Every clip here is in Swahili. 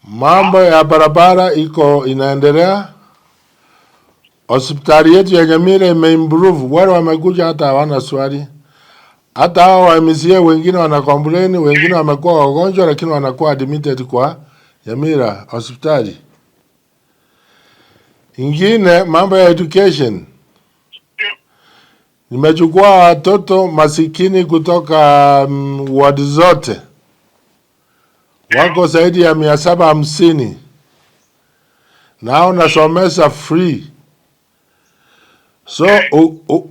Mambo ya barabara inaendelea. Hospitali yetu ya Nyamira imeimprove. Wale wamekuja hata hawana swali. Hata hao wa MCA wengine wana complain, wengine wamekuwa wagonjwa lakini wanakuwa admitted kwa Nyamira hospitali. Ingine mambo ya education. Nimechukua watoto masikini kutoka ward zote. Wako zaidi ya 750. Nao nasomesa free. So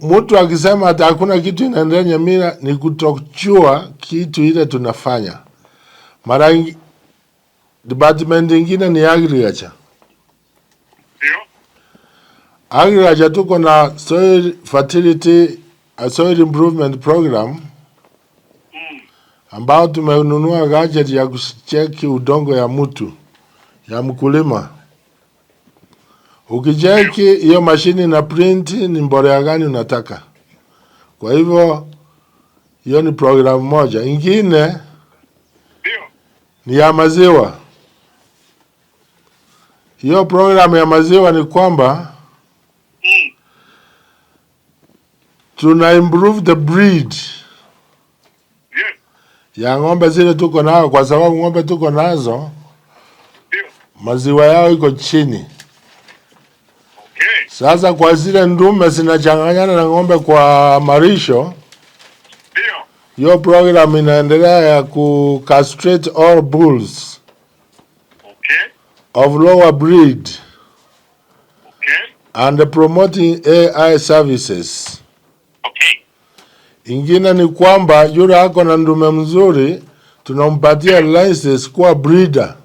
mtu akisema ati hakuna kitu inaendelea Nyamira ni kutokujua kitu ile tunafanya. Mara department ingine ni agriculture. Agriculture tuko na soil fertility, soil improvement program ambao tumenunua gadget ya kucheki udongo ya mtu ya mkulima. Ukicheki hiyo mashini na print ni mbolea gani unataka. Kwa hivyo hiyo ni program moja. Ingine ni ya maziwa. Hiyo program ya maziwa ni kwamba tuna improve the breed ya ng'ombe zile tuko nazo, kwa sababu ng'ombe tuko nazo maziwa yao iko chini. Sasa kwa zile ndume zinachanganyana na ng'ombe kwa marisho, hiyo program inaendelea ya castrate all bulls of lower breed and promoting AI services. Ingine ni kwamba yule ako na ndume mzuri tunampatia license kuwa breeder.